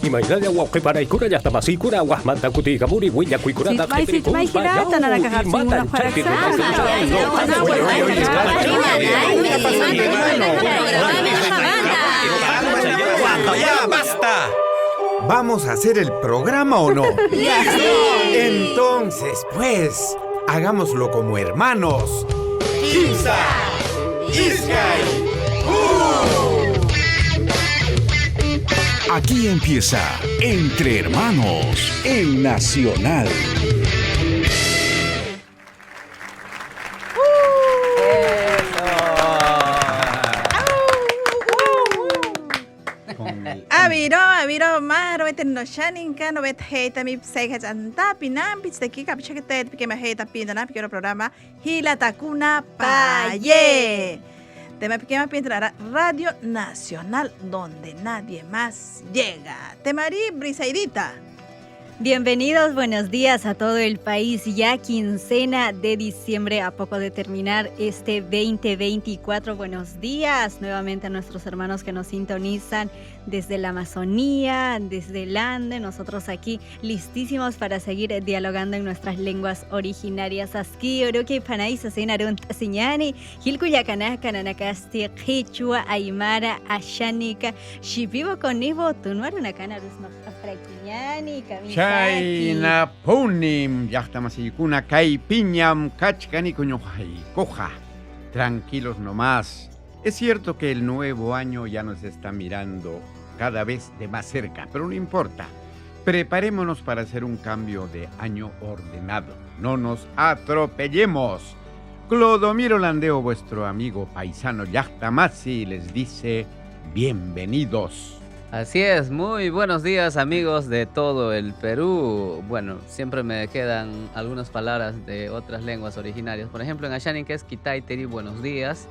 Imaginad agua que para ikura ya está masikura agua manta kuti kamuri huilla kuikura da Sit mai hirata na nakakapsinguna para ¡Ya, basta! ¿Vamos a hacer el programa o no? Entonces, pues, hagámoslo como hermanos. ¡Kimsa! ¡Iskay! Aquí empieza Entre Hermanos en Nacional. Aviro maro no shaninka no vet heta mi seja anta pinam pits de kika pichete que me heta pindana piquero programa Hila Takuna Paye. Tema pequeña pintra Radio Nacional donde nadie más llega. Temarí Brisaidita. Bienvenidos, buenos días a todo el país. Ya quincena de diciembre, a poco de terminar este 2024. Buenos días nuevamente a nuestros hermanos que nos sintonizan desde la Amazonía, desde el Ande. Nosotros aquí listísimos para seguir dialogando en nuestras lenguas originarias. Aski, Oroque, Panaisa, Senarun, Siñani, Hilcuyacana, Cananacasti, Quechua, Aymara, Ashanika, Shipibo con Nivo, Tunuaruna, Canarus, Afraquiñani, Camisa. Chayna punim llaqtamasiyukuna kay piñam kachkani coja. Tranquilos nomás. Es cierto que el nuevo año ya nos está mirando cada vez de más cerca, pero no importa. Preparémonos para hacer un cambio de año ordenado. No nos atropellemos. Clodomiro Landeo, vuestro amigo paisano Yachtamasi, les dice bienvenidos. Así es, muy buenos días amigos de todo el Perú. Bueno, siempre me quedan algunas palabras de otras lenguas originarias. Por ejemplo, en Ashanin, que es Kitaiteri, buenos días.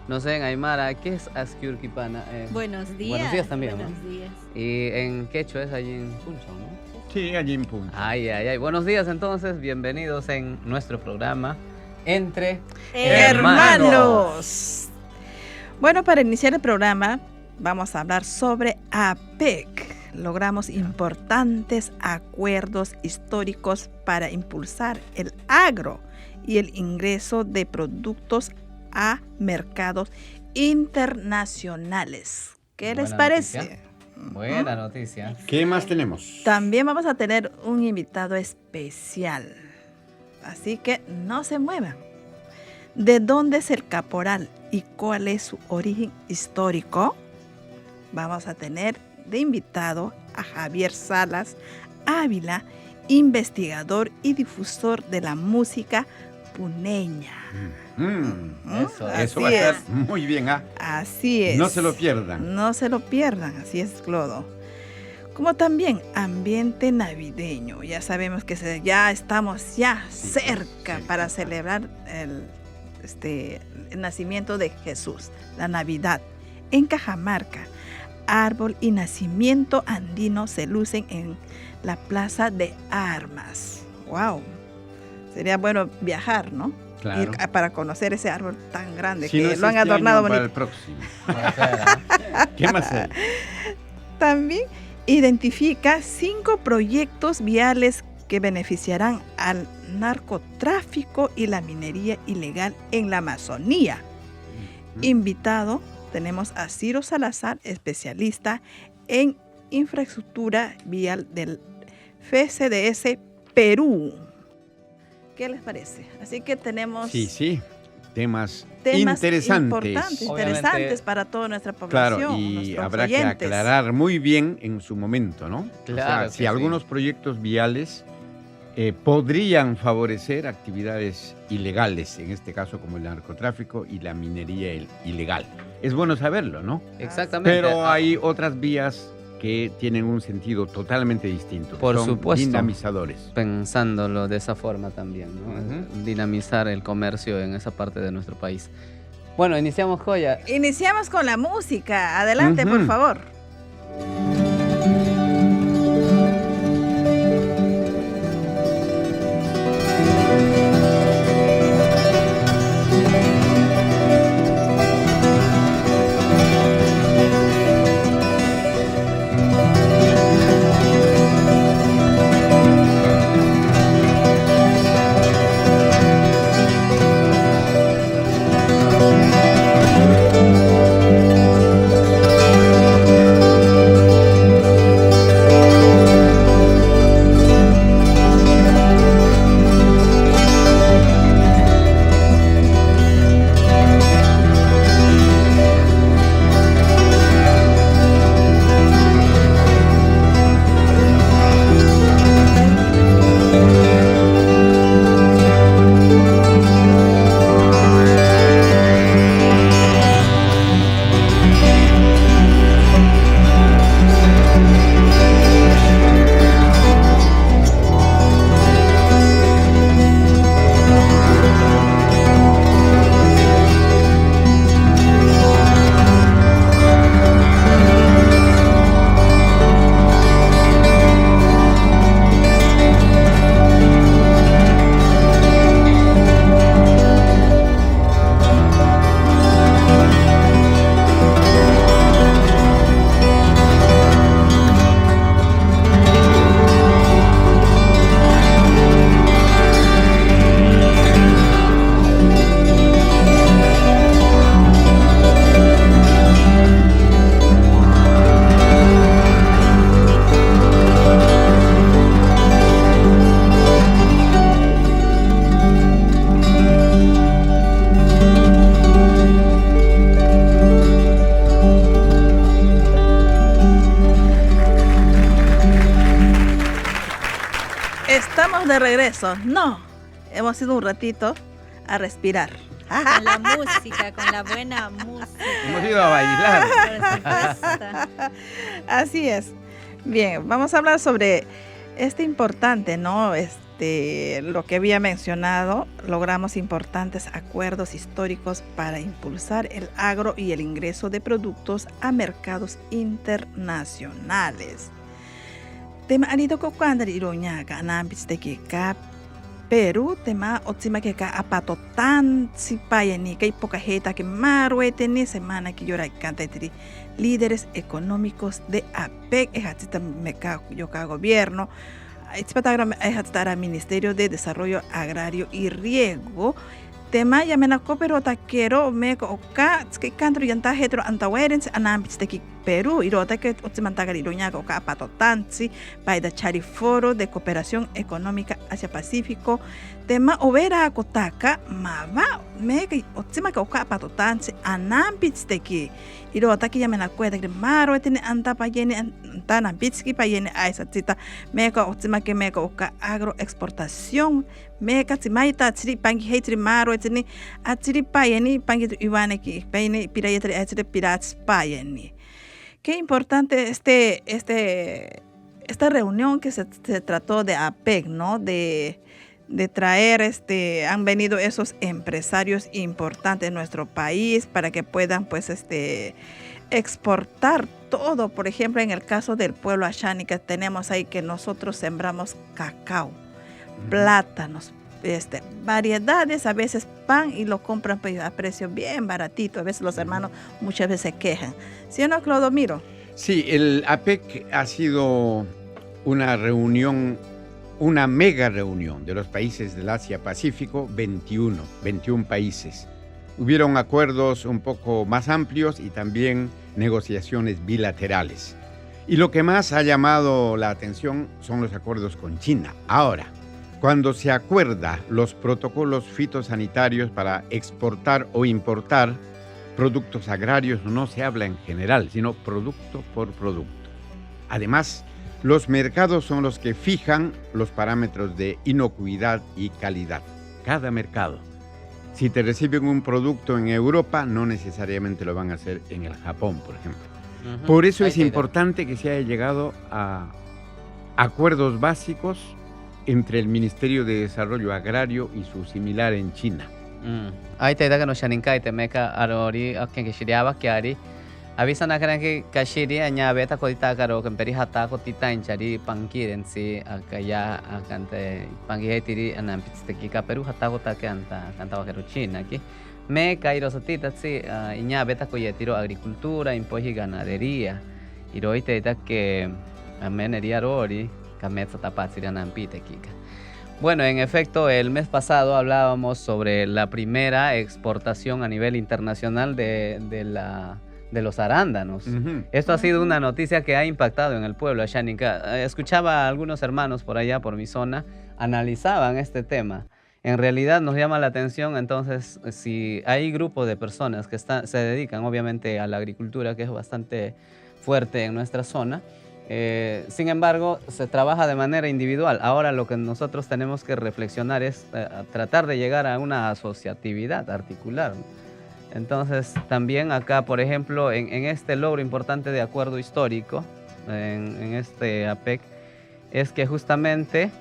No sé, en Aymara, ¿qué es Askyurkipana? Buenos días. Buenos días también, buenos ¿no? días. Y en Quechua es allí en Puncho, ¿no? Sí, allí en Puncho. Ay. Buenos días entonces, bienvenidos en nuestro programa Entre Hermanos. Bueno, para iniciar el programa vamos a hablar sobre APEC. Logramos importantes acuerdos históricos para impulsar el agro y el ingreso de productos a mercados internacionales. ¿Qué les parece? Noticia. Buena noticia. ¿Qué más tenemos? También vamos a tener un invitado especial. Así que no se muevan. ¿De dónde es el caporal y cuál es su origen histórico? Vamos a tener de invitado a Javier Salas Ávila, investigador y difusor de la música puneña. Eso va a estar muy bien, ¿ah? Así es. No se lo pierdan. No se lo pierdan, así es, Clodo. Como también ambiente navideño. Ya sabemos que ya estamos cerca para celebrar el nacimiento de Jesús, la Navidad. En Cajamarca, árbol y nacimiento andino se lucen en la Plaza de Armas. ¡Wow! Sería bueno viajar, ¿no? Claro. Ir para conocer ese árbol tan grande Si que no lo han es este adornado año, bonito. para el próximo. ¿Qué más hay? También identifica 5 proyectos viales que beneficiarán al narcotráfico y la minería ilegal en la Amazonía. Invitado tenemos a Ciro Salazar, especialista en infraestructura vial del FCDS Perú. ¿Qué les parece? Así que tenemos temas interesantes Obviamente, para toda nuestra población. Claro, y nuestros habrá oyentes. que aclarar muy bien en su momento, ¿no? Claro Si que algunos proyectos viales podrían favorecer actividades ilegales, en este caso como el narcotráfico y la minería ilegal. Es bueno saberlo, ¿no? Exactamente. Pero hay otras vías que tienen un sentido totalmente distinto. Por Son supuesto. dinamizadores. Pensándolo de esa forma también, ¿no? Dinamizar el comercio en esa parte de nuestro país. Bueno, iniciamos, Joya. Iniciamos con la música. Adelante, por favor. estamos de regreso. No, hemos ido un ratito a respirar. Con la música, con la buena música. Hemos ido a bailar. Por supuesto. Así es. Bien, vamos a hablar sobre importante, ¿no? Lo que había mencionado, logramos importantes acuerdos históricos para impulsar el agro y el ingreso de productos a mercados internacionales. Tema arido ko kwandari ironya ka anambis de que Perú tema otsima que ka apato tan sipaya ni que poca jeta que maruete ni semana que llora canta líderes económicos de APEC ehatita meca yoka gobierno ehatara Ministerio de Desarrollo Agrario y Riego tema ya mena pero taquero me oka que canto yanta hetero antawerens anambis de Perú y rota que otsimantagari iroña oka apato tansi paida chari foro de cooperación económica Asia Pacífico tema overa kotaka mava me que otsima que oka apato tansi anambis de que y rota que ya mena cuenta que maro tiene anta payene antana bitski payene aisa tita me que otsima que me que oka agroexportación me que timaita tsiri pangi hetri maro tiene atsiri payene pangi iwane ki payene pirayetri atsiri pirats payene. Qué importante esta reunión que se trató de APEC, ¿no? De traer, han venido esos empresarios importantes en nuestro país para que puedan, pues, exportar todo. Por ejemplo, en el caso del pueblo Ashánica, tenemos ahí que nosotros sembramos cacao, plátanos, variedades, a veces pan y lo compran pues, a precio bien baratito. A veces los hermanos muchas veces se quejan. ¿Sí o no, Clodomiro? Sí, el APEC ha sido una reunión, una mega reunión de los países del Asia Pacífico, 21 países. Hubieron acuerdos un poco más amplios y también negociaciones bilaterales. Y lo que más ha llamado la atención son los acuerdos con China. Ahora, cuando se acuerda los protocolos fitosanitarios para exportar o importar productos agrarios, no se habla en general, sino producto por producto. Además, los mercados son los que fijan los parámetros de inocuidad y calidad. Cada mercado. Si te reciben un producto en Europa, no necesariamente lo van a hacer en el Japón, por ejemplo. Por eso es importante que se haya llegado a acuerdos básicos entre el Ministerio de Desarrollo Agrario y su similar en China. Ahí te da que no shaninkai te meca arori a quien que shiriaba que ari avisan a que kashiri aña beta kodita karo que peri hata kotita enchari pankiren si akaya akante pangi tiri anam pitsteki ka Peru hata kota que anta cantaba que China aquí me cairo satita si iña beta ko yetiro agricultura impoji ganadería y roite da que amenería rori kametsa tapatsiri anam pitekika. Bueno, en efecto, el mes pasado hablábamos sobre la primera exportación a nivel internacional de los arándanos. Esto ha sido una noticia que ha impactado en el pueblo Ashánica. Escuchaba a algunos hermanos por allá, por mi zona, analizaban este tema. En realidad nos llama la atención, entonces, si hay grupos de personas que se dedican obviamente a la agricultura, que es bastante fuerte en nuestra zona. Sin embargo, se trabaja de manera individual. Ahora lo que nosotros tenemos que reflexionar es tratar de llegar a una asociatividad articular. Entonces, también acá, por ejemplo, en este logro importante de acuerdo histórico, en este APEC, es que justamente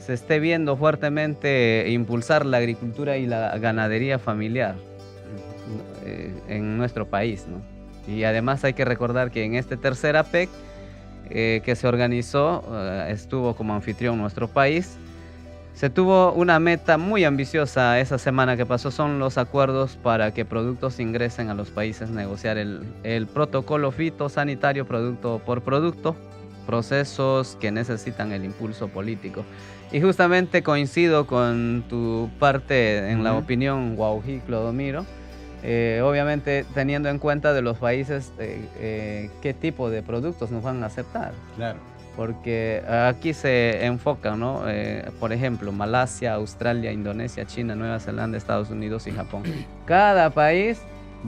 se esté viendo fuertemente impulsar la agricultura y la ganadería familiar en nuestro país, ¿no? Y además hay que recordar que en este tercer APEC, que se organizó, estuvo como anfitrión nuestro país. Se tuvo una meta muy ambiciosa esa semana que pasó, son los acuerdos para que productos ingresen a los países, negociar el protocolo fitosanitario producto por producto, procesos que necesitan el impulso político. Y justamente coincido con tu parte en la opinión, Guaují, Clodomiro. Obviamente teniendo en cuenta de los países qué tipo de productos nos van a aceptar. Claro. Porque aquí se enfocan, ¿no? Por ejemplo, Malasia, Australia, Indonesia, China, Nueva Zelanda, Estados Unidos y Japón. Cada país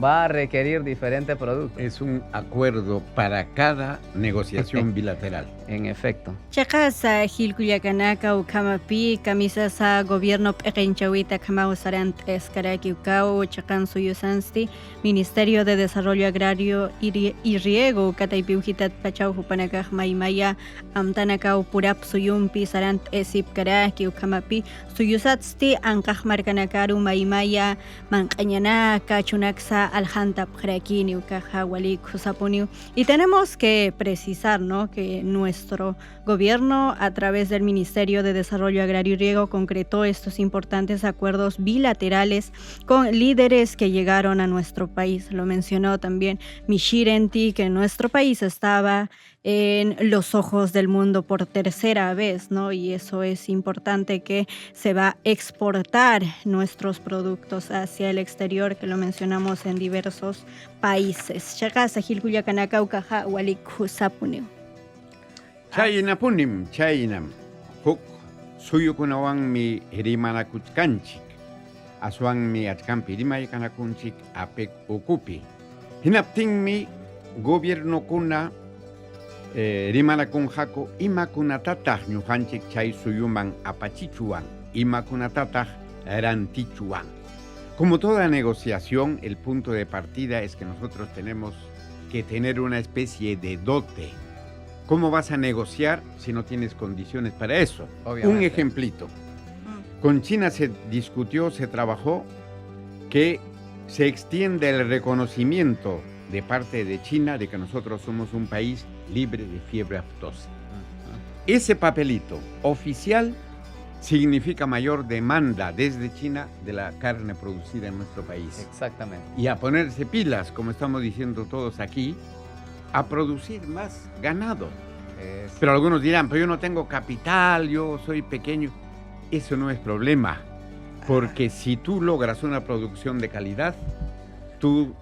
va a requerir diferentes productos. Es un acuerdo para cada negociación bilateral. En efecto. Chakasa Hilkuyakanaka Ukamapi, Kamisasa Gobierno Perenchawita Kamau Sarant Eskaraki Ukau, Chakan Suyusansti, Ministerio de Desarrollo Agrario y Riego, Kataipiujitat Pachau Hupanakaj Maimaya, Amtanakau Purap Suyumpi Sarant Esip Karaki Ukamapi, Suyusatsti Ankaj Markanakaru Maimaya, Mankañanaka, Chunaksa, Aljantap Krakini, Ukaja Walik Husapuniu. Y tenemos que precisar, ¿no?, que nuestro gobierno, a través del Ministerio de Desarrollo Agrario y Riego, concretó estos importantes acuerdos bilaterales con líderes que llegaron a nuestro país. Lo mencionó también Mishirenti, que nuestro país estaba en los ojos del mundo por tercera vez, ¿no? Y eso es importante, que se va a exportar nuestros productos hacia el exterior, que lo mencionamos en diversos países. Chakasa Hilkuyakanaka Ukaja Walik Husapuniu. Chaynapunim, chaynam, huk suyukunawanmi rimanakuchkanchik, aswanmi achkampi rimaykanakunchik apek ukupi. Hinaptinmi gobiernokuna rimanakunjaku imakunatataq ñuqanchik chay suyuman apachichuwan, imakunatataq rantichuwan. Como toda negociación, el punto de partida es que nosotros tenemos que tener una especie de dote. ¿Cómo vas a negociar si no tienes condiciones para eso? Obviamente. Un ejemplito. Con China se discutió, se trabajó que se extiende el reconocimiento de parte de China de que nosotros somos un país libre de fiebre aftosa. Ese papelito oficial significa mayor demanda desde China de la carne producida en nuestro país. Exactamente. Y a ponerse pilas, como estamos diciendo todos aquí, a producir más ganado. Pero algunos dirán, pero yo no tengo capital, yo soy pequeño. Eso no es problema, porque si tú logras una producción de calidad, tu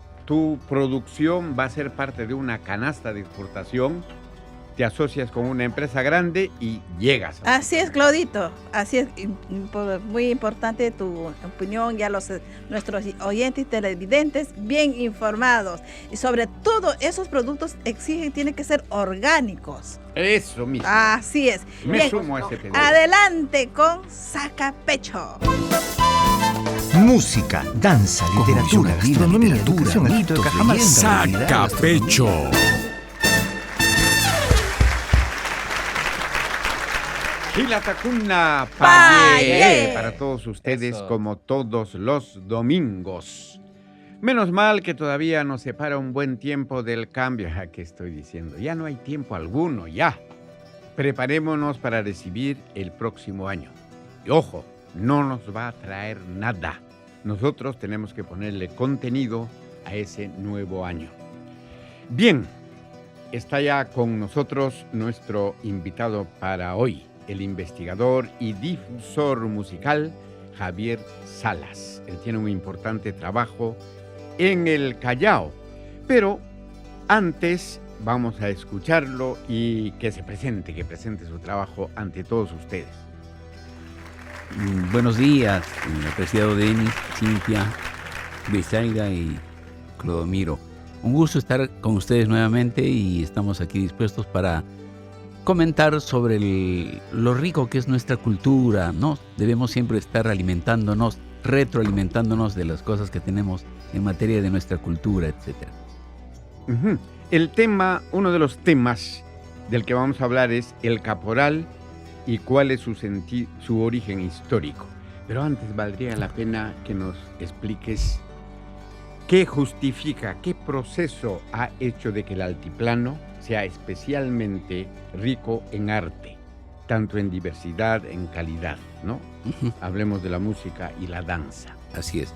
producción va a ser parte de una canasta de exportación, te asocias con una empresa grande y llegas. Así es, Claudito. Así es, muy importante tu opinión. Ya nuestros oyentes y televidentes bien informados. Y sobre todo, esos productos tienen que ser orgánicos. Eso mismo. Así es. Me Bien, sumo a ese pedido. adelante con Sacapecho. Música, danza, literatura, gastronomía, educación, mito de Cajamarca. Sacapecho. Hilatacuna Paye. Paye para todos ustedes, Eso. como todos los domingos. Menos mal que todavía nos separa un buen tiempo del cambio. ¿Qué estoy diciendo? Ya no hay tiempo alguno, ya. Preparémonos para recibir el próximo año. Y ojo, no nos va a traer nada. Nosotros tenemos que ponerle contenido a ese nuevo año. Bien, está ya con nosotros nuestro invitado para hoy, el investigador y difusor musical Javier Salas. Él tiene un importante trabajo en el Callao, pero antes vamos a escucharlo y que presente su trabajo ante todos ustedes. Buenos días, apreciado Denis, Cintia, Brisaida y Clodomiro. Un gusto estar con ustedes nuevamente y estamos aquí dispuestos para comentar sobre lo rico que es nuestra cultura, ¿no? Debemos siempre estar alimentándonos, retroalimentándonos de las cosas que tenemos en materia de nuestra cultura, etc. El tema, uno de los temas del que vamos a hablar es el caporal y cuál es su origen histórico. Pero antes valdría la pena que nos expliques qué justifica, qué proceso ha hecho de que el altiplano sea especialmente rico en arte, tanto en diversidad, en calidad, ¿no? Hablemos de la música y la danza. Así es.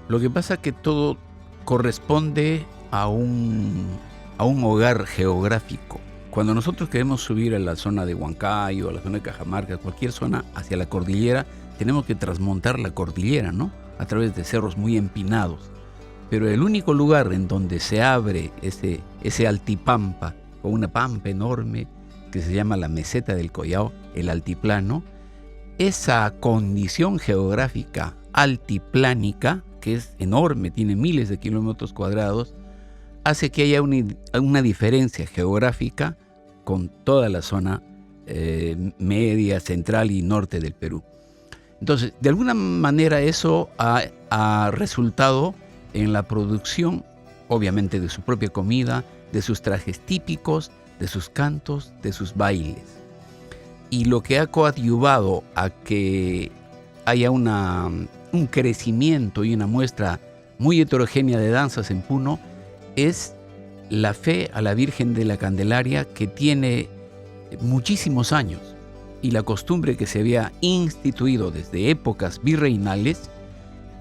Lo que pasa es que todo corresponde a un hogar geográfico. Cuando nosotros queremos subir a la zona de Huancayo, a la zona de Cajamarca, cualquier zona hacia la cordillera, tenemos que transmontar la cordillera, ¿no? A través de cerros muy empinados. Pero el único lugar en donde se abre ese altipampa, con una pampa enorme que se llama la meseta del Collao, el altiplano, esa condición geográfica altiplánica que es enorme, tiene miles de kilómetros cuadrados, hace que haya una diferencia geográfica con toda la zona media, central y norte del Perú. Entonces, de alguna manera eso ha resultado en la producción, obviamente, de su propia comida, de sus trajes típicos, de sus cantos, de sus bailes. Y lo que ha coadyuvado a que haya un crecimiento y una muestra muy heterogénea de danzas en Puno es la fe a la Virgen de la Candelaria, que tiene muchísimos años, y la costumbre que se había instituido desde épocas virreinales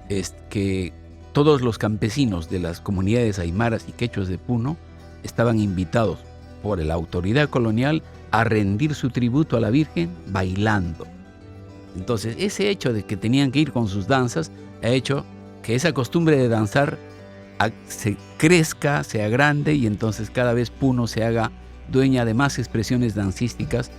es que todos los campesinos de las comunidades aymaras y quechuas de Puno estaban invitados por la autoridad colonial a rendir su tributo a la Virgen bailando. Entonces, ese hecho de que tenían que ir con sus danzas ha hecho que esa costumbre de danzar se crezca, se agrande, y entonces cada vez Puno se haga dueña de más expresiones dancísticas,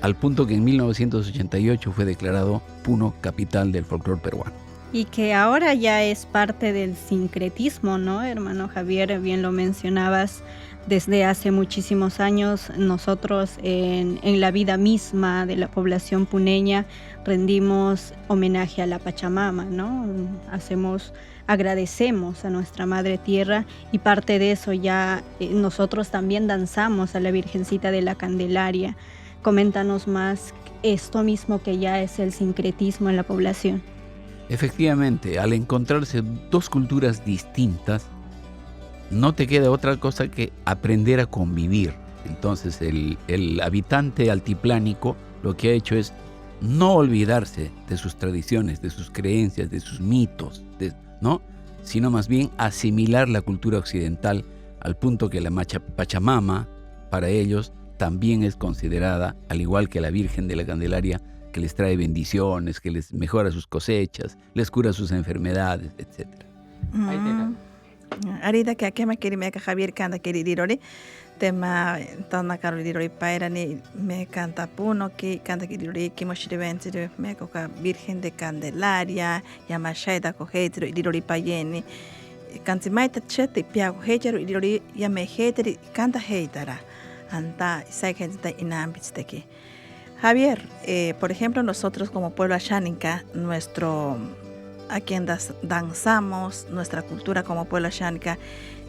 al punto que en 1988 fue declarado Puno capital del folclore peruano. Y que ahora ya es parte del sincretismo, ¿no, hermano Javier? Bien lo mencionabas, desde hace muchísimos años nosotros en la vida misma de la población puneña rendimos homenaje a la Pachamama, ¿no? Agradecemos a nuestra Madre Tierra, y parte de eso ya nosotros también danzamos a la Virgencita de la Candelaria. Coméntanos más esto mismo que ya es el sincretismo en la población. Efectivamente, al encontrarse dos culturas distintas, no te queda otra cosa que aprender a convivir. Entonces el habitante altiplánico lo que ha hecho es no olvidarse de sus tradiciones, de sus creencias, de sus mitos, ¿no? Sino más bien asimilar la cultura occidental, al punto que la Pachamama para ellos también es considerada, al igual que la Virgen de la Candelaria, que les trae bendiciones, que les mejora sus cosechas, les cura sus enfermedades, etc. Arida que aquí me quiere me Javier canta que rirori tema tana caro rirori paira ni me canta Puno que canta que rirori que moshirevente me coca Virgen de Candelaria yamashaida cohetro rirori payeni cantimaita chete piago hetero rirori yame heteri canta heitara anta saikenta inambitsteki. Javier, por ejemplo, nosotros como pueblo ashánica, a quien danzamos, nuestra cultura como pueblo ashánica,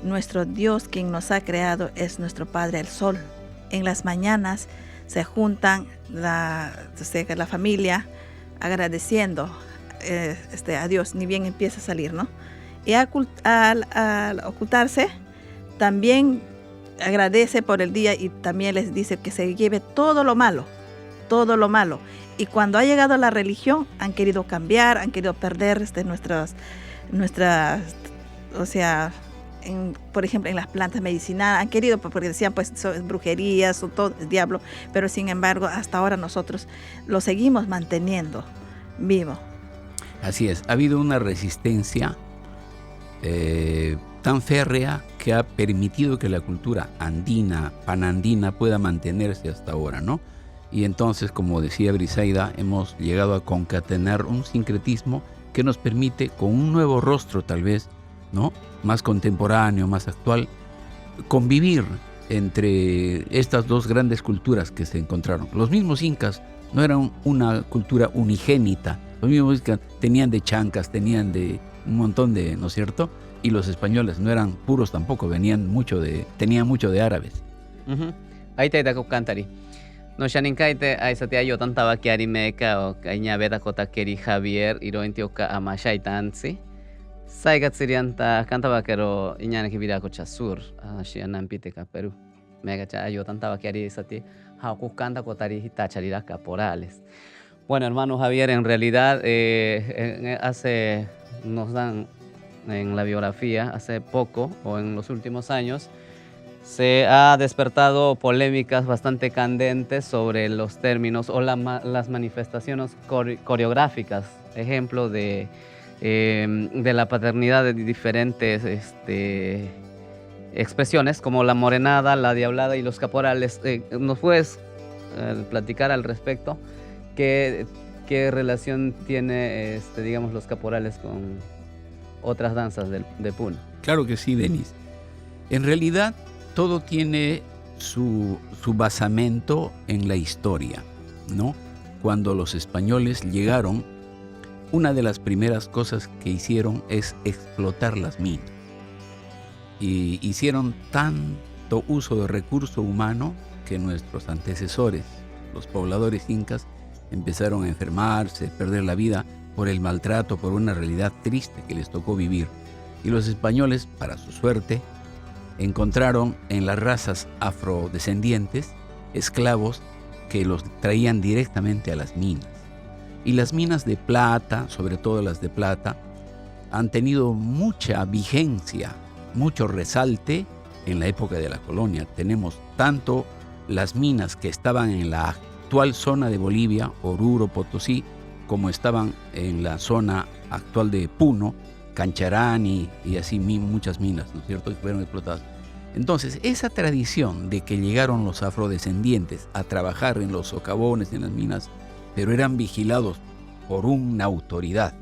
nuestro Dios quien nos ha creado es nuestro Padre el Sol. En las mañanas se juntan la familia agradeciendo a Dios, ni bien empieza a salir, ¿no? Y al ocultarse, también agradece por el día y también les dice que se lleve todo lo malo. Y cuando ha llegado la religión, han querido cambiar, han querido perder nuestras, o sea, por ejemplo, en las plantas medicinales, han querido, porque decían, pues, son brujerías, o todo, el diablo, pero sin embargo, hasta ahora nosotros lo seguimos manteniendo vivo. Así es, ha habido una resistencia tan férrea que ha permitido que la cultura andina, panandina, pueda mantenerse hasta ahora, ¿no? Y entonces, como decía Brisaida, hemos llegado a concatenar un sincretismo que nos permite, con un nuevo rostro tal vez, ¿no?, más contemporáneo, más actual, convivir entre estas dos grandes culturas que se encontraron. Los mismos incas no eran una cultura unigénita, los mismos incas tenían de chancas, tenían de un montón de, ¿no es cierto?, y los españoles no eran puros tampoco, tenían mucho de árabes. Ahí te da cantari. No shaninkaite aisatia yo tantaba que arimeka o kainya beta kota keri Javier irointioka amashaitansi. Saigat sirianta cantaba kero inyana kibira ko chasur shianan piteka Perú. Mega cha yo tantaba que arisati hauku canta kotari hitacharira caporales. Bueno, hermano Javier, en realidad nos dan en la biografía hace poco o en los últimos años se ha despertado polémicas bastante candentes sobre los términos o las manifestaciones coreográficas, ejemplo de la paternidad de diferentes expresiones como la morenada, la diablada y los caporales. ¿Nos puedes platicar al respecto? ¿Qué relación tiene, digamos, los caporales otras danzas de Puno. Claro que sí, Denis. En realidad, todo tiene su basamento en la historia, ¿no? Cuando los españoles llegaron, una de las primeras cosas que hicieron es explotar las minas. Y hicieron tanto uso de recurso humano que nuestros antecesores, los pobladores incas, empezaron a enfermarse, perder la vida por el maltrato, por una realidad triste que les tocó vivir. Y los españoles, para su suerte, encontraron en las razas afrodescendientes esclavos que los traían directamente a las minas. Y las minas de plata, sobre todo las de plata, han tenido mucha vigencia, mucho resalte en la época de la colonia. Tenemos tanto las minas que estaban en la actual zona de Bolivia, Oruro, Potosí, como estaban en la zona actual de Puno, Cancharani y así muchas minas, ¿no es cierto?, que fueron explotadas. Entonces, esa tradición de que llegaron los afrodescendientes a trabajar en los socavones, en las minas, pero eran vigilados por una autoridad,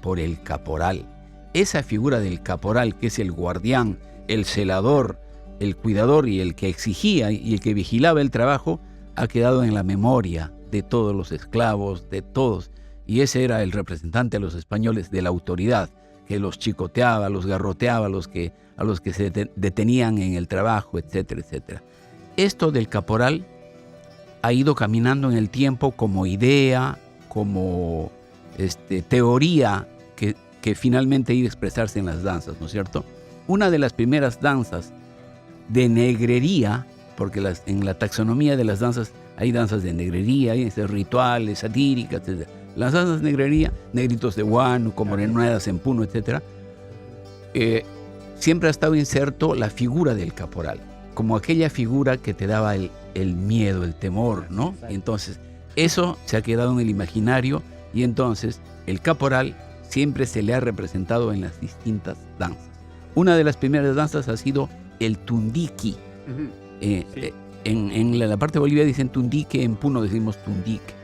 por el caporal. Esa figura del caporal, que es el guardián, el celador, el cuidador y el que exigía y el que vigilaba el trabajo, ha quedado en la memoria de todos los esclavos, de todos. Y ese era el representante de los españoles de la autoridad, que los chicoteaba, los garroteaba, a los que se detenían en el trabajo, etcétera, etcétera. Esto del caporal ha ido caminando en el tiempo como idea, como teoría que finalmente iba a expresarse en las danzas, ¿no es cierto? Una de las primeras danzas de negrería, porque en la taxonomía de las danzas hay danzas de negrería, hay rituales, satíricas, etc. Las danzas de negrería, negritos de Huánuco, morenuedas en Puno, etc., siempre ha estado inserto la figura del caporal, como aquella figura que te daba el miedo, el temor, ¿no? Y entonces, eso se ha quedado en el imaginario y entonces el caporal siempre se le ha representado en las distintas danzas. Una de las primeras danzas ha sido el tundiqui. En la parte de Bolivia dicen tundique, en Puno decimos tundique,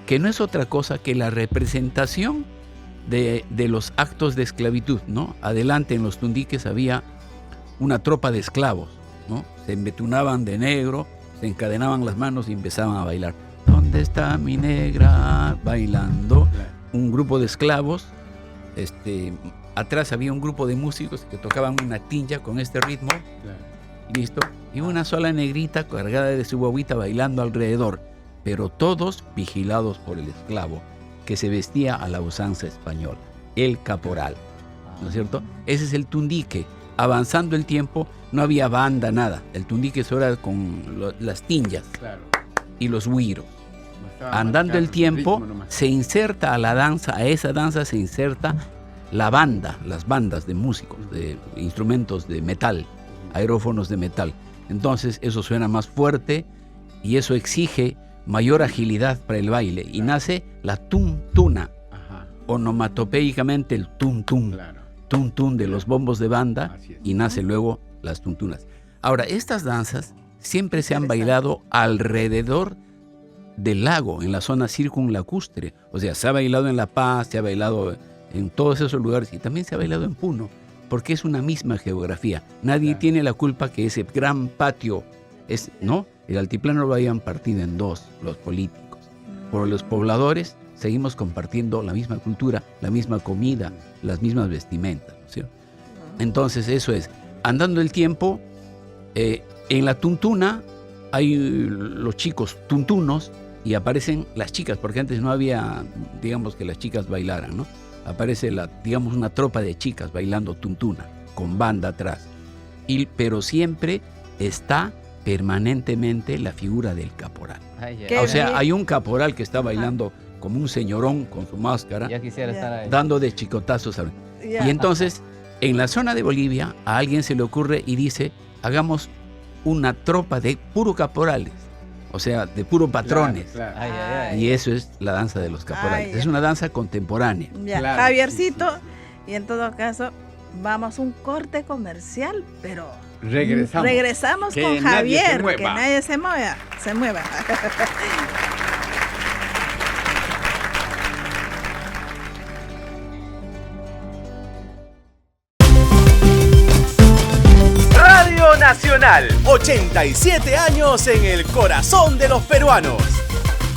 que no es otra cosa que la representación de los actos de esclavitud, ¿no? Adelante en los tundiques había una tropa de esclavos, ¿no? Se embetunaban de negro, se encadenaban las manos y empezaban a bailar. ¿Dónde está mi negra? Bailando. Un grupo de esclavos, atrás había un grupo de músicos que tocaban una tinja con este ritmo, listo, y una sola negrita cargada de su guaguita bailando alrededor, pero todos vigilados por el esclavo, que se vestía a la usanza española, el caporal, ¿no es cierto? Ese es el tundique. Avanzando el tiempo, no había banda, nada. El tundique eso era con las tinjas y los güiros. Andando el tiempo, se inserta a la danza, a esa danza se inserta la banda, las bandas de músicos, de instrumentos de metal, aerófonos de metal. Entonces eso suena más fuerte y eso exige mayor agilidad para el baile y nace la tuntuna, onomatopéicamente el tuntún, tuntún de los bombos de banda y nace luego las tuntunas. Ahora, estas danzas siempre se han bailado alrededor del lago, en la zona circunlacustre, o sea, se ha bailado en La Paz, se ha bailado en todos esos lugares y también se ha bailado en Puno, porque es una misma geografía. Nadie tiene la culpa que ese gran patio ¿no? El altiplano lo habían partido en dos, los políticos. Por los pobladores seguimos compartiendo la misma cultura, la misma comida, las mismas vestimentas, ¿no es cierto? Entonces eso es, andando el tiempo, en la tuntuna hay los chicos tuntunos y aparecen las chicas, porque antes no había, digamos, que las chicas bailaran, ¿no? Aparece digamos, una tropa de chicas bailando tuntuna, con banda atrás. Pero siempre está permanentemente la figura del caporal. O sea, hay un caporal que está bailando como un señorón con su máscara, ya quisiera estar ahí, dando de chicotazos. Y entonces, en la zona de Bolivia, a alguien se le ocurre y dice, hagamos una tropa de puro caporales, o sea, de puro patrones. Y eso es la danza de los caporales. Es una danza contemporánea. Javiercito, y en todo caso, vamos a un corte comercial, pero regresamos con Javier, que nadie se mueva. Nacional. 87 años en el corazón de los peruanos.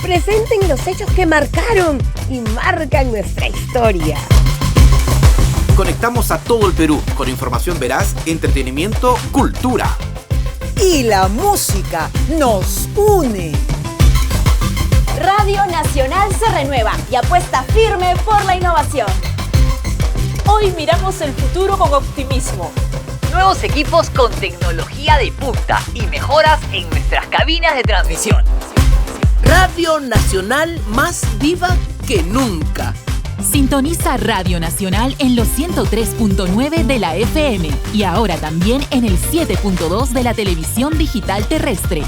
Presenten los hechos que marcaron y marcan nuestra historia. Conectamos a todo el Perú con información veraz, entretenimiento, cultura. Y la música nos une. Radio Nacional se renueva y apuesta firme por la innovación. Hoy miramos el futuro con optimismo. Nuevos equipos con tecnología de punta y mejoras en nuestras cabinas de transmisión. Radio Nacional más viva que nunca. Sintoniza Radio Nacional en los 103.9 de la FM y ahora también en el 7.2 de la televisión digital terrestre.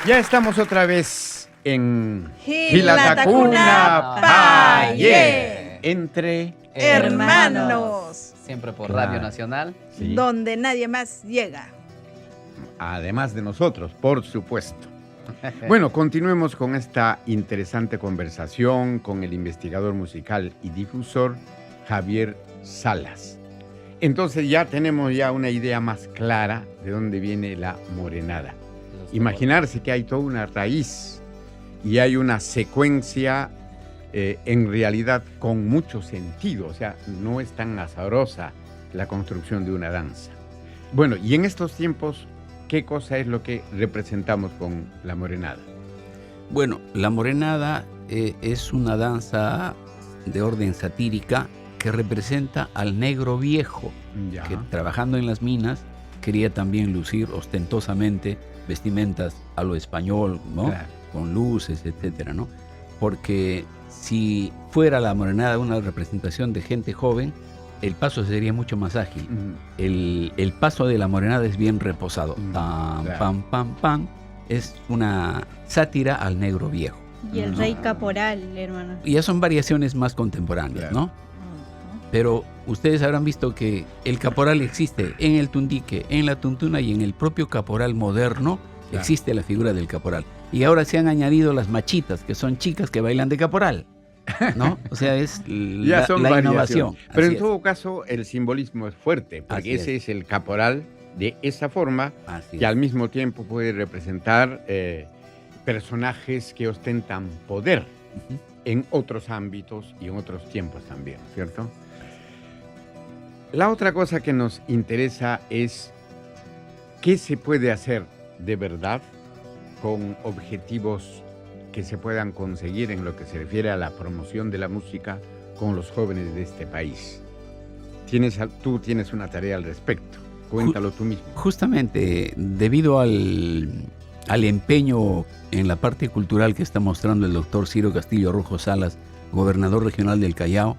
Ya estamos otra vez en Gilatacuna Paye. Entre hermanos. Siempre por Radio Nacional. Sí. Donde nadie más llega. Además de nosotros, por supuesto. Bueno, continuemos con esta interesante conversación con el investigador musical y difusor Javier Salas. Entonces ya tenemos una idea más clara de dónde viene la morenada. Imaginarse que hay toda una raíz y hay una secuencia en realidad con mucho sentido, o sea, no es tan azarosa la construcción de una danza. Bueno, y en estos tiempos, ¿qué cosa es lo que representamos con la morenada? Bueno, la morenada es una danza de orden satírica que representa al negro viejo, que trabajando en las minas quería también lucir ostentosamente vestimentas a lo español, ¿no? Claro. Con luces, etcétera, ¿no? Porque si fuera la morenada una representación de gente joven, el paso sería mucho más ágil. El paso de la morenada es bien reposado. Pam, claro. Pam, pam, pam. Es una sátira al negro viejo. Y el rey caporal, hermano. Y ya son variaciones más contemporáneas, claro, ¿no? Pero ustedes habrán visto que el caporal existe en el tundique, en la tuntuna y en el propio caporal moderno, claro, existe la figura del caporal. Y ahora se han añadido las machitas, que son chicas que bailan de caporal, ¿no? O sea, es la innovación. Pero en todo caso, el simbolismo es fuerte, porque ese es el caporal de esa forma, que al mismo tiempo puede representar personajes que ostentan poder en otros ámbitos y en otros tiempos también, ¿cierto? La otra cosa que nos interesa es qué se puede hacer de verdad con objetivos que se puedan conseguir en lo que se refiere a la promoción de la música con los jóvenes de este país. Tú tienes una tarea al respecto. Cuéntalo tú mismo. Justamente, debido al empeño en la parte cultural que está mostrando el doctor Ciro Castillo Rojo Salas, gobernador regional del Callao,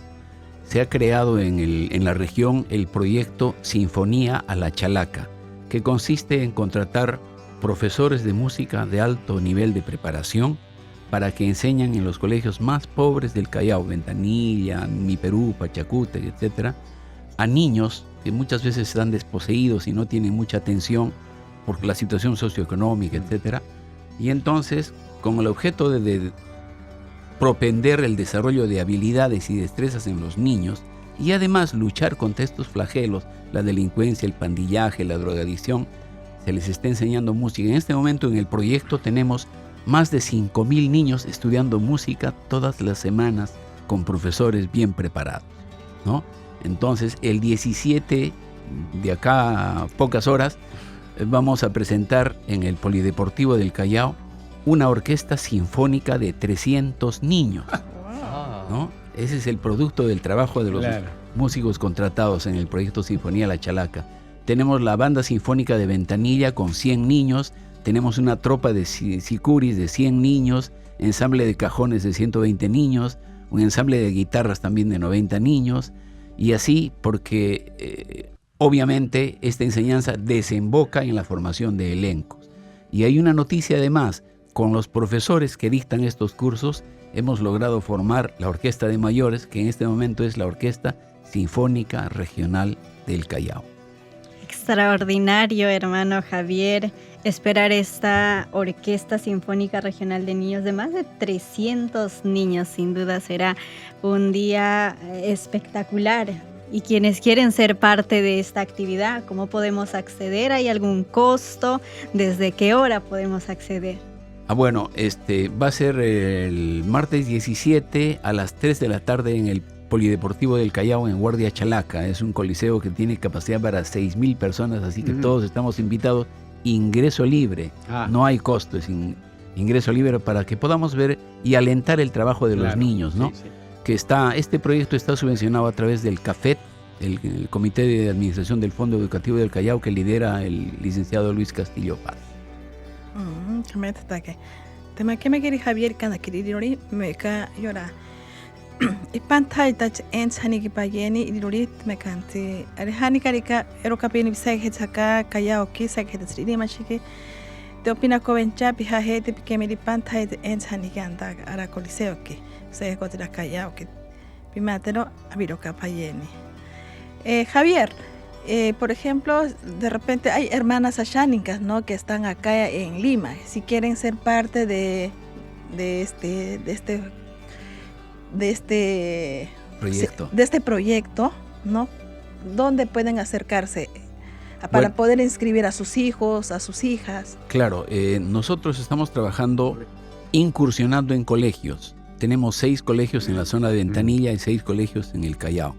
se ha creado en la región el proyecto Sinfonía a la Chalaca, que consiste en contratar profesores de música de alto nivel de preparación para que enseñan en los colegios más pobres del Callao, Ventanilla, Mi Perú, Pachacútec, etc., a niños que muchas veces están desposeídos y no tienen mucha atención por la situación socioeconómica, etc. Y entonces, con el objeto de propender el desarrollo de habilidades y destrezas en los niños y además luchar contra estos flagelos, la delincuencia, el pandillaje, la drogadicción, se les está enseñando música. En este momento en el proyecto tenemos más de 5,000 niños estudiando música todas las semanas con profesores bien preparados, ¿no? Entonces, el 17 de acá a pocas horas vamos a presentar en el Polideportivo del Callao una orquesta sinfónica de 300 niños, ¿no? Ese es el producto del trabajo de los músicos contratados en el proyecto Sinfonía La Chalaca. Tenemos la banda sinfónica de Ventanilla con 100 niños, tenemos una tropa de sicuris de 100 niños, ensamble de cajones de 120 niños, un ensamble de guitarras también de 90 niños, y así porque obviamente esta enseñanza desemboca en la formación de elencos. Y hay una noticia además, con los profesores que dictan estos cursos, hemos logrado formar la Orquesta de Mayores, que en este momento es la Orquesta Sinfónica Regional del Callao. Extraordinario, hermano Javier, esperar esta Orquesta Sinfónica Regional de Niños de más de 300 niños. Sin duda será un día espectacular. Y quienes quieren ser parte de esta actividad, ¿cómo podemos acceder? ¿Hay algún costo? ¿Desde qué hora podemos acceder? Bueno, va a ser el martes 17 a las 3 de la tarde en el Polideportivo del Callao en Guardia Chalaca. Es un coliseo que tiene capacidad para 6,000 personas, así que todos estamos invitados. Ingreso libre, no hay costo, es ingreso libre para que podamos ver y alentar el trabajo de los niños, ¿no? Sí. Que este proyecto está subvencionado a través del CAFET, el Comité de Administración del Fondo Educativo del Callao, que lidera el licenciado Luis Castillo Paz. Que me quiere Javier cada querir me ca llora. Y pantalla tach en saniki payeni y lurit me canti. Arehani karika erokapini bisag chaka Callao ki sag hedsri machike. Te opina covencha pija hete que me di pantalla en saniki anda ara coliseo que se encuentra Callao que pimatero abiroka payeni. Javier, por ejemplo, de repente hay hermanas ashánicas, ¿no?, que están acá en Lima. Si quieren ser parte de este proyecto, ¿no?, ¿dónde pueden acercarse para poder inscribir a sus hijos, a sus hijas? Claro, nosotros estamos trabajando, incursionando en colegios. Tenemos 6 colegios en la zona de Ventanilla y 6 colegios en el Callao,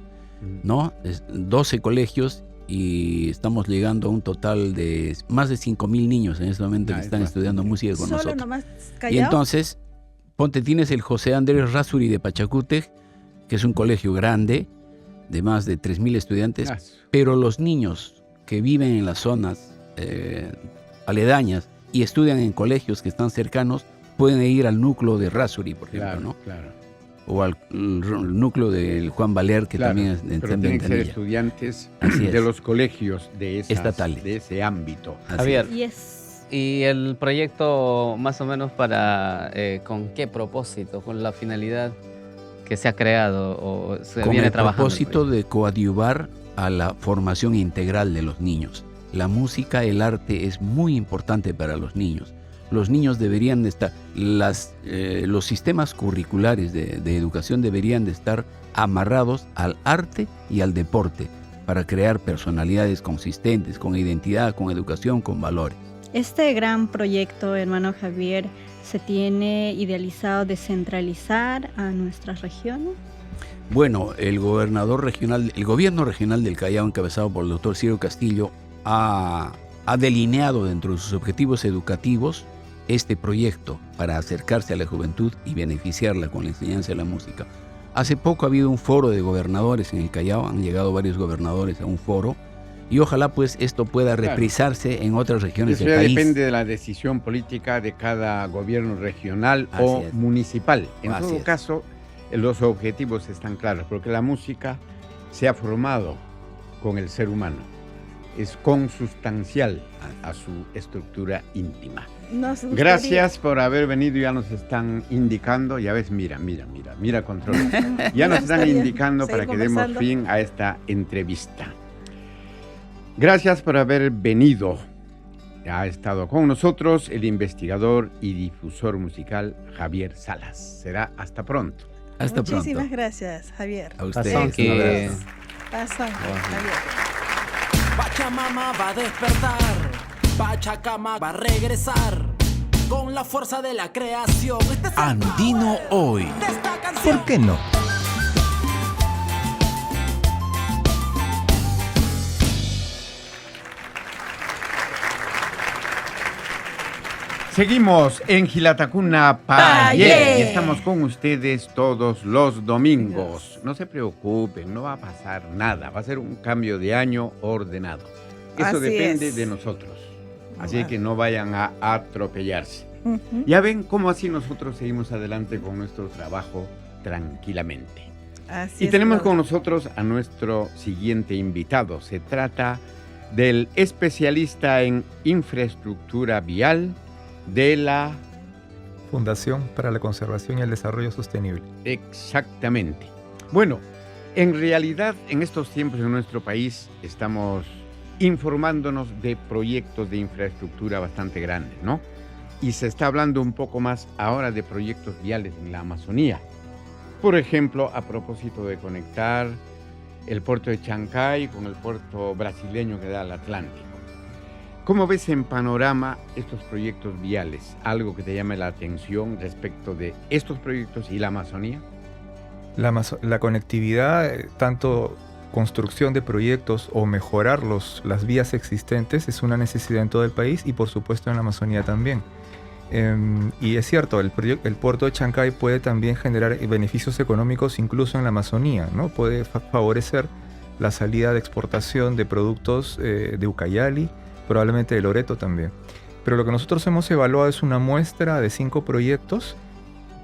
¿no? 12 colegios y estamos llegando a un total de más de 5,000 niños en este momento que están estudiando música con nosotros. Nomás Callao. Y entonces, tienes el José Andrés Rasuri de Pachacútec, que es un colegio grande de más de 3,000 estudiantes, pero los niños que viven en las zonas aledañas y estudian en colegios que están cercanos pueden ir al núcleo de Rasuri, por ejemplo, ¿no? Claro. O al núcleo del Juan Valer, que también es de pero tienen que ser estudiantes de los colegios estatales de ese ámbito. Javier, ¿y el proyecto más o menos con qué propósito, con la finalidad que se ha creado o se viene trabajando? Con el propósito de coadyuvar a la formación integral de los niños. La música, el arte es muy importante para los niños. Los niños deberían de estar, los sistemas curriculares de educación deberían de estar amarrados al arte y al deporte para crear personalidades consistentes, con identidad, con educación, con valores. Este gran proyecto, hermano Javier, ¿se tiene idealizado descentralizar a nuestras regiones? Bueno, el gobierno regional del Callao, encabezado por el doctor Ciro Castillo, ha delineado dentro de sus objetivos educativos este proyecto para acercarse a la juventud y beneficiarla con la enseñanza de la música. Hace poco ha habido un foro de gobernadores en el Callao, han llegado varios gobernadores a un foro, y ojalá pues esto pueda reprisarse en otras regiones del país. Eso depende de la decisión política de cada gobierno regional o municipal. En todo caso, los objetivos están claros, porque la música se ha formado con el ser humano. Es consustancial a su estructura íntima. Gracias por haber venido, ya nos están indicando, ya ves, mira control. Ya nos están indicando para que demos fin a esta entrevista. Gracias por haber venido. Ha estado con nosotros el investigador y difusor musical Javier Salas. Será hasta pronto. Muchísimas gracias, Javier. A usted. Javier. Pachamama va a despertar, Pachacama va a regresar, con la fuerza de la creación. Andino hoy. ¿Por qué no? Seguimos en Gilatacuna Payé y estamos con ustedes todos los domingos. No se preocupen, no va a pasar nada, va a ser un cambio de año ordenado. Eso depende de nosotros, así que no vayan a atropellarse. Ya ven cómo así nosotros seguimos adelante con nuestro trabajo tranquilamente. Y tenemos con nosotros a nuestro siguiente invitado. Se trata del especialista en infraestructura vial de la Fundación para la Conservación y el Desarrollo Sostenible. Exactamente. Bueno, en realidad en estos tiempos en nuestro país estamos informándonos de proyectos de infraestructura bastante grandes, ¿no? Y se está hablando un poco más ahora de proyectos viales en la Amazonía. Por ejemplo, a propósito de conectar el puerto de Chancay con el puerto brasileño que da al Atlántico. ¿Cómo ves en panorama estos proyectos viales? ¿Algo que te llame la atención respecto de estos proyectos y la Amazonía? La conectividad, tanto construcción de proyectos o mejorar las vías existentes, es una necesidad en todo el país y por supuesto en la Amazonía también. Y es cierto, el puerto de Chancay puede también generar beneficios económicos incluso en la Amazonía, ¿no? Puede favorecer la salida de exportación de productos de Ucayali, probablemente de Loreto también. Pero lo que nosotros hemos evaluado es una muestra de 5 proyectos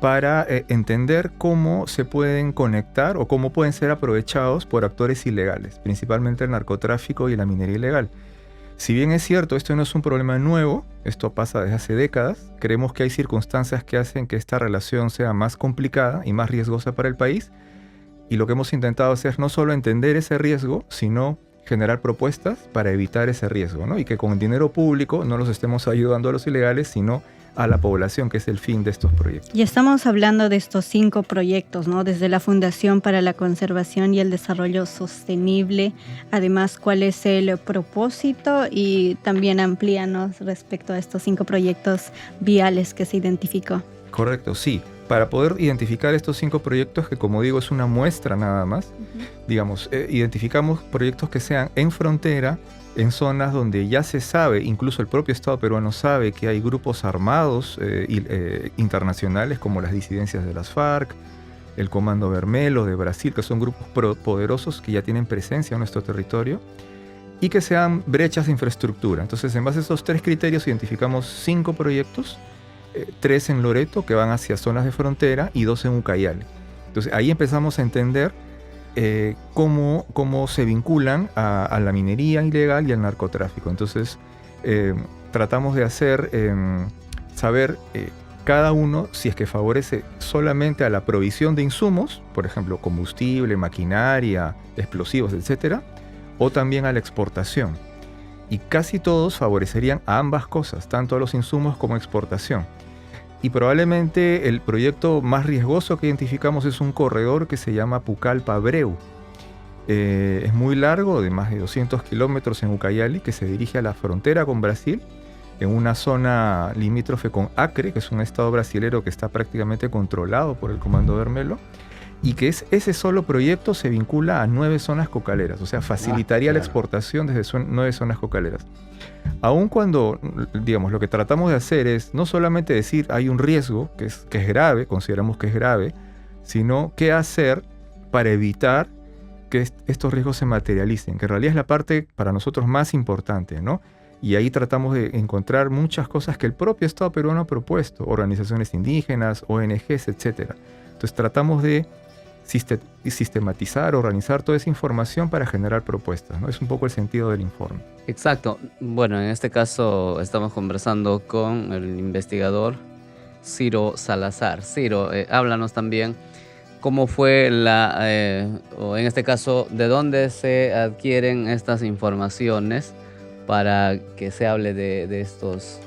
para entender cómo se pueden conectar o cómo pueden ser aprovechados por actores ilegales, principalmente el narcotráfico y la minería ilegal. Si bien es cierto, esto no es un problema nuevo, esto pasa desde hace décadas, creemos que hay circunstancias que hacen que esta relación sea más complicada y más riesgosa para el país, y lo que hemos intentado hacer no solo entender ese riesgo, sino generar propuestas para evitar ese riesgo, ¿no? Y que con el dinero público no los estemos ayudando a los ilegales, sino a la población, que es el fin de estos proyectos. Y estamos hablando de estos 5 proyectos, ¿no? Desde la Fundación para la Conservación y el Desarrollo Sostenible. Además, ¿cuál es el propósito? Y también amplíanos respecto a estos 5 proyectos viales que se identificó. Correcto, sí. Para poder identificar estos 5 proyectos, que como digo es una muestra nada más, digamos, identificamos proyectos que sean en frontera, en zonas donde ya se sabe, incluso el propio Estado peruano sabe que hay grupos armados internacionales como las disidencias de las FARC, el Comando Vermelo de Brasil, que son grupos poderosos que ya tienen presencia en nuestro territorio, y que sean brechas de infraestructura. Entonces, en base a esos 3 criterios, identificamos 5 proyectos, 3 en Loreto, que van hacia zonas de frontera, y 2 en Ucayali. Entonces, ahí empezamos a entender cómo se vinculan a la minería ilegal y al narcotráfico. Entonces, tratamos de hacer saber cada uno si es que favorece solamente a la provisión de insumos, por ejemplo, combustible, maquinaria, explosivos, etcétera, o también a la exportación. Y casi todos favorecerían a ambas cosas, tanto a los insumos como a exportación. Y probablemente el proyecto más riesgoso que identificamos es un corredor que se llama Pucallpa-Abreu. Es muy largo, de más de 200 kilómetros en Ucayali, que se dirige a la frontera con Brasil, en una zona limítrofe con Acre, que es un estado brasilero que está prácticamente controlado por el Comando Vermelo, y que ese solo proyecto se vincula a 9 zonas cocaleras, o sea, facilitaría la exportación desde 9 zonas cocaleras. Aun cuando, digamos, lo que tratamos de hacer es no solamente decir hay un riesgo que es grave, consideramos que es grave, sino qué hacer para evitar que estos riesgos se materialicen, que en realidad es la parte para nosotros más importante, ¿no? Y ahí tratamos de encontrar muchas cosas que el propio Estado peruano ha propuesto, organizaciones indígenas, ONGs, etc. Entonces tratamos de sistematizar, organizar toda esa información para generar propuestas, ¿no? Es un poco el sentido del informe. Exacto. Bueno, en este caso estamos conversando con el investigador Ciro Salazar. Ciro, háblanos también cómo fue o en este caso, de dónde se adquieren estas informaciones para que se hable de estos,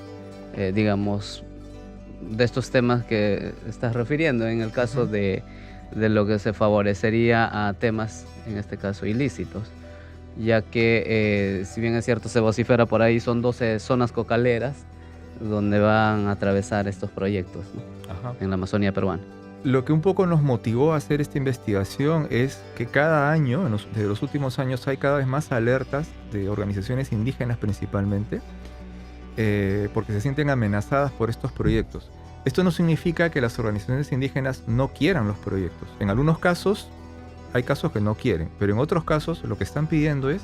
digamos, de estos temas que estás refiriendo, en el caso de lo que se favorecería a temas, en este caso, ilícitos, ya que, si bien es cierto, se vocifera por ahí, son 12 zonas cocaleras donde van a atravesar estos proyectos, ¿no? En la Amazonía peruana. Lo que un poco nos motivó a hacer esta investigación es que cada año, desde los últimos años, hay cada vez más alertas de organizaciones indígenas principalmente, porque se sienten amenazadas por estos proyectos. Esto no significa que las organizaciones indígenas no quieran los proyectos. En algunos casos, hay casos que no quieren, pero en otros casos lo que están pidiendo es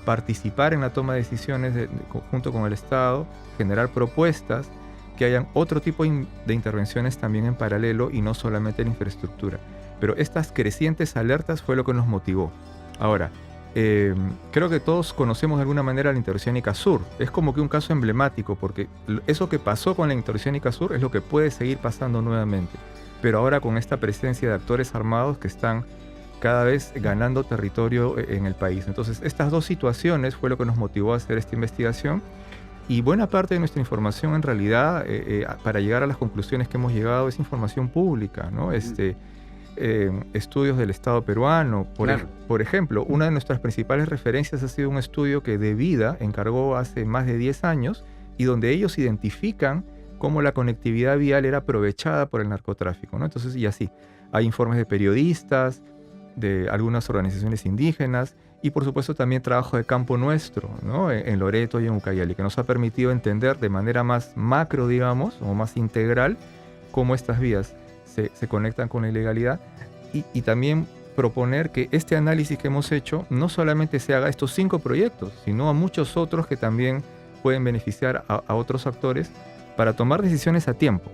participar en la toma de decisiones junto con el Estado, generar propuestas, que hayan otro tipo de intervenciones también en paralelo y no solamente en infraestructura. Pero estas crecientes alertas fue lo que nos motivó. Ahora, creo que todos conocemos de alguna manera la Intervención Icazur. Es como que un caso emblemático, porque eso que pasó con la Intervención Icazur es lo que puede seguir pasando nuevamente. Pero ahora con esta presencia de actores armados que están cada vez ganando territorio en el país. Entonces, estas dos situaciones fue lo que nos motivó a hacer esta investigación, y buena parte de nuestra información en realidad, para llegar a las conclusiones que hemos llegado, es información pública, ¿no? Estudios del Estado peruano, por ejemplo, una de nuestras principales referencias ha sido un estudio que De Vida encargó hace más de 10 años, y donde ellos identifican cómo la conectividad vial era aprovechada por el narcotráfico, ¿no? Entonces, y así, hay informes de periodistas, de algunas organizaciones indígenas, y por supuesto también trabajo de campo nuestro, ¿no? En Loreto y en Ucayali, que nos ha permitido entender de manera más macro, digamos, o más integral, cómo estas vías se conectan con la ilegalidad, y también proponer que este análisis que hemos hecho no solamente se haga a estos 5 proyectos, sino a muchos otros que también pueden beneficiar a otros actores, para tomar decisiones a tiempo,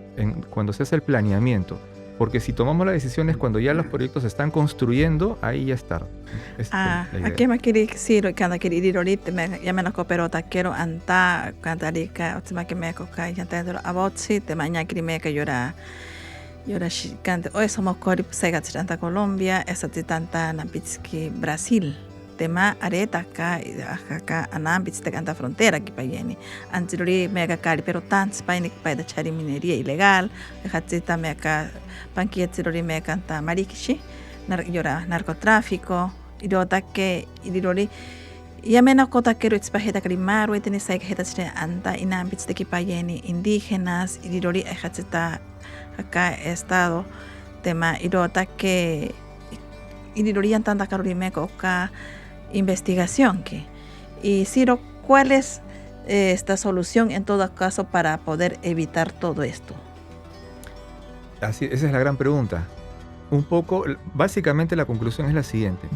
cuando se hace el planeamiento. Porque si tomamos las decisiones cuando ya los proyectos se están construyendo, ahí ya está. Aquí me quiere decir que anda quiere ir ahorita, ya me lo coopero, quiero anta, cantarica, otima que me coca, ya te ando a botsi, te mañana que me que llora cante. Hoy somos corip sega tiranta Colombia, esa titanta nampitski Brasil. Tema areta acá anambits te canta frontera aquí payeni antirori mega cari pero tan spainik pai da chari minería ilegal hatita mega panquia tirori me canta marikishi yora narcotráfico irota que irori yamena kota kero itspaheta kalimaru etene sai heta chre anta inambits de payeni indígenas irori hatita acá estado tema irota que irori antanda karori me coca investigación y Ciro, ¿cuál es esta solución en todo caso para poder evitar todo esto? Así, esa es la gran pregunta. Un poco, básicamente la conclusión es la siguiente: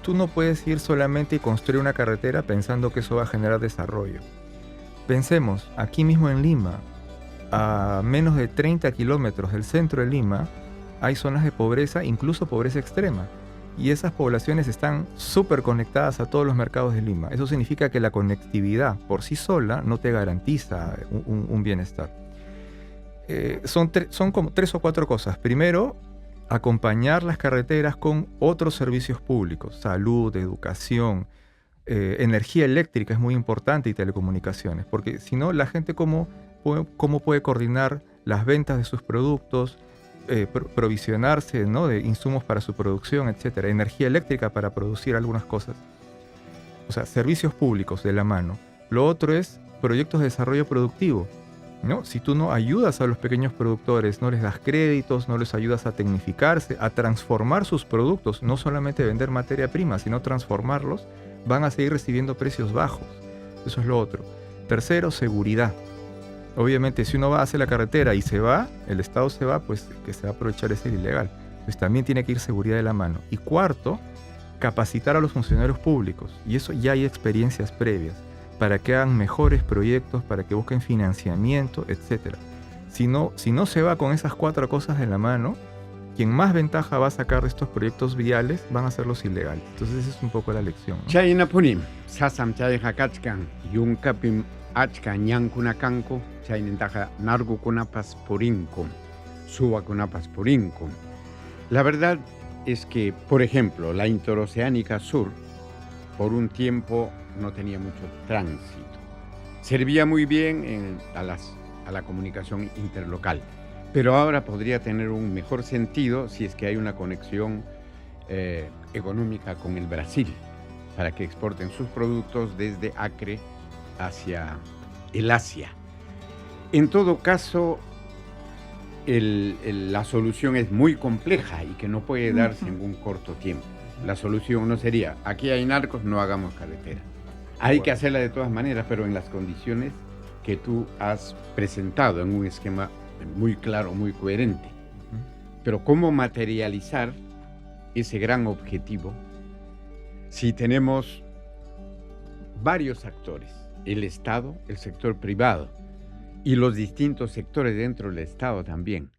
tú no puedes ir solamente y construir una carretera pensando que eso va a generar desarrollo. Pensemos, aquí mismo en Lima, a menos de 30 kilómetros del centro de Lima, hay zonas de pobreza, incluso pobreza extrema. Y esas poblaciones están súper conectadas a todos los mercados de Lima. Eso significa que la conectividad por sí sola no te garantiza un bienestar. Son como 3 o 4 cosas. Primero, acompañar las carreteras con otros servicios públicos, salud, educación, energía eléctrica es muy importante, y telecomunicaciones, porque si no, la gente cómo puede coordinar las ventas de sus productos, provisionarse, ¿no?, de insumos para su producción, etcétera, energía eléctrica para producir algunas cosas. O sea, servicios públicos de la mano. Lo otro es proyectos de desarrollo productivo, ¿no? Si tú no ayudas a los pequeños productores, no les das créditos, no les ayudas a tecnificarse, a transformar sus productos, no solamente vender materia prima, sino transformarlos, van a seguir recibiendo precios bajos. Eso es lo otro. Tercero, seguridad. Obviamente, si uno va a hacer la carretera y se va, el Estado se va, pues que se va a aprovechar es ilegal. Pues también tiene que ir seguridad de la mano. Y cuarto, capacitar a los funcionarios públicos. Y eso ya hay experiencias previas, para que hagan mejores proyectos, para que busquen financiamiento, etc. Si no se va con esas 4 cosas de la mano, quien más ventaja va a sacar de estos proyectos viales van a ser los ilegales. Entonces esa es un poco la lección, ¿no? Chaynapunim, sasam chayhakachkan, yunkapim achka ñankunakanko, chaynentaja nargukunapas purinko, subakunapas purinko. La verdad es que, por ejemplo, la interoceánica sur, por un tiempo no tenía mucho tránsito. Servía muy bien a la comunicación interlocal, pero ahora podría tener un mejor sentido si es que hay una conexión económica con el Brasil, para que exporten sus productos desde Acre hacia el Asia. En todo caso, la solución es muy compleja y que no puede darse en un corto tiempo. La solución no sería, aquí hay narcos, no hagamos carretera. Hay que hacerla de todas maneras, pero en las condiciones que tú has presentado, en un esquema muy claro, muy coherente. Pero ¿cómo materializar ese gran objetivo si tenemos varios actores? El Estado, el sector privado y los distintos sectores dentro del Estado también.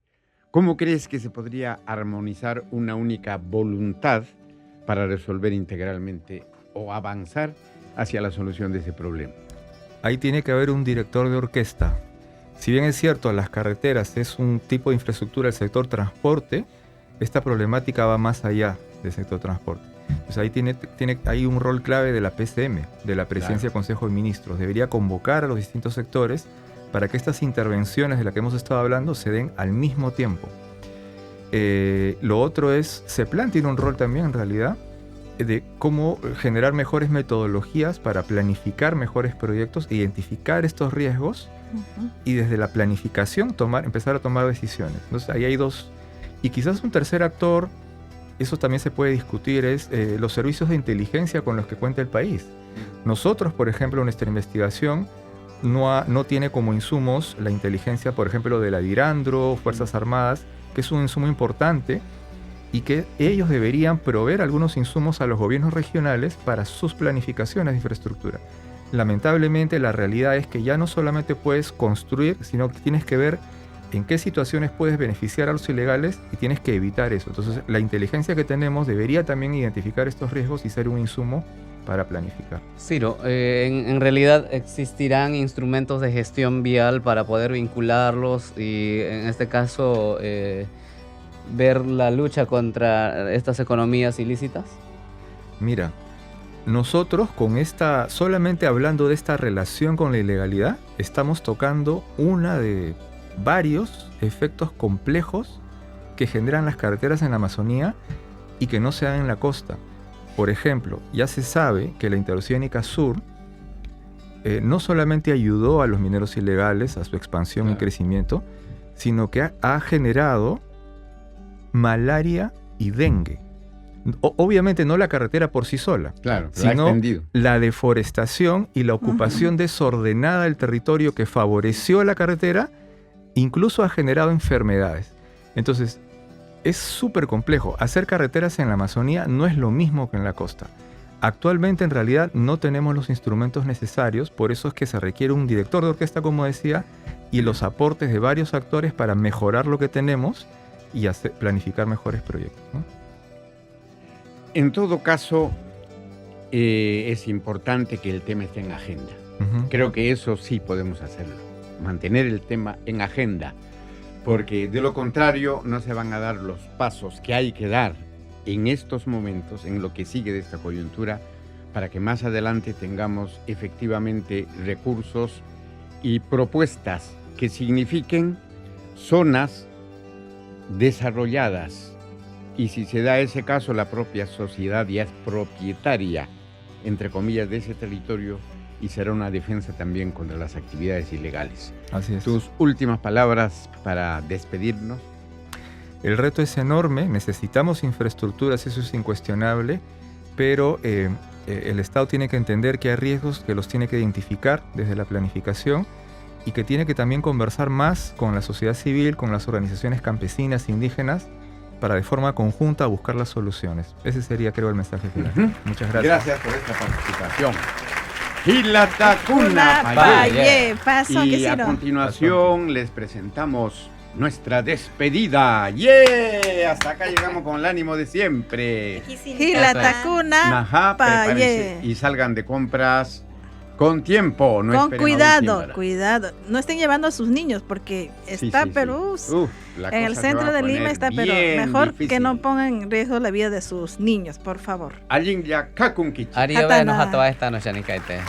¿Cómo crees que se podría armonizar una única voluntad para resolver integralmente o avanzar hacia la solución de ese problema? Ahí tiene que haber un director de orquesta. Si bien es cierto, las carreteras es un tipo de infraestructura del sector transporte, esta problemática va más allá del sector transporte. Pues ahí hay un rol clave de la PCM, de la Presidencia del Consejo de Ministros. Debería convocar a los distintos sectores para que estas intervenciones de las que hemos estado hablando se den al mismo tiempo. Lo otro es, CEPLAN tiene un rol también en realidad de cómo generar mejores metodologías para planificar mejores proyectos, identificar estos riesgos y desde la planificación empezar a tomar decisiones. Entonces ahí hay dos. Y quizás un tercer actor, eso también se puede discutir, es los servicios de inteligencia con los que cuenta el país. Nosotros, por ejemplo, nuestra investigación no tiene como insumos la inteligencia, por ejemplo, de la DIRANDRO, Fuerzas Armadas, que es un insumo importante y que ellos deberían proveer algunos insumos a los gobiernos regionales para sus planificaciones de infraestructura. Lamentablemente, la realidad es que ya no solamente puedes construir, sino que tienes que ver en qué situaciones puedes beneficiar a los ilegales y tienes que evitar eso. Entonces, la inteligencia que tenemos debería también identificar estos riesgos y ser un insumo para planificar. Ciro, en realidad existirán instrumentos de gestión vial para poder vincularlos y en este caso ver la lucha contra estas economías ilícitas. Mira, nosotros solamente hablando de esta relación con la ilegalidad, estamos tocando una de varios efectos complejos que generan las carreteras en la Amazonía y que no se dan en la costa. Por ejemplo, ya se sabe que la Interoceánica Sur no solamente ayudó a los mineros ilegales a su expansión y crecimiento, sino que ha generado malaria y dengue. Obviamente no la carretera por sí sola, sino la deforestación y la ocupación desordenada del territorio que favoreció a la carretera, incluso ha generado enfermedades. Entonces, es súper complejo. Hacer carreteras en la Amazonía no es lo mismo que en la costa. Actualmente, en realidad, no tenemos los instrumentos necesarios, por eso es que se requiere un director de orquesta, como decía, y los aportes de varios actores para mejorar lo que tenemos y planificar mejores proyectos, ¿no? En todo caso, es importante que el tema esté en agenda. Creo que eso sí podemos hacerlo, mantener el tema en agenda, porque de lo contrario no se van a dar los pasos que hay que dar en estos momentos, en lo que sigue de esta coyuntura, para que más adelante tengamos efectivamente recursos y propuestas que signifiquen zonas desarrolladas. Y si se da ese caso, la propia sociedad ya es propietaria, entre comillas, de ese territorio y será una defensa también contra las actividades ilegales. Así es. Tus últimas palabras para despedirnos. El reto es enorme, necesitamos infraestructuras, eso es incuestionable, pero el Estado tiene que entender que hay riesgos que los tiene que identificar desde la planificación y que tiene que también conversar más con la sociedad civil, con las organizaciones campesinas, indígenas, para de forma conjunta buscar las soluciones. Ese sería, creo, el mensaje final. Muchas gracias. Gracias por esta participación. Hilatacuna Paye. Y a continuación les presentamos nuestra despedida. ¡Yeah! Hasta acá llegamos con el ánimo de siempre. Hilatacuna Paye. Y salgan de compras con tiempo. No con cuidado. No estén llevando a sus niños porque está Perú. En el centro de Lima está Perú. Mejor difícil. Que no pongan en riesgo la vida de sus niños, por favor. Alguien ya kakunkichi. Ariyo nos atoa esta noche ni caete.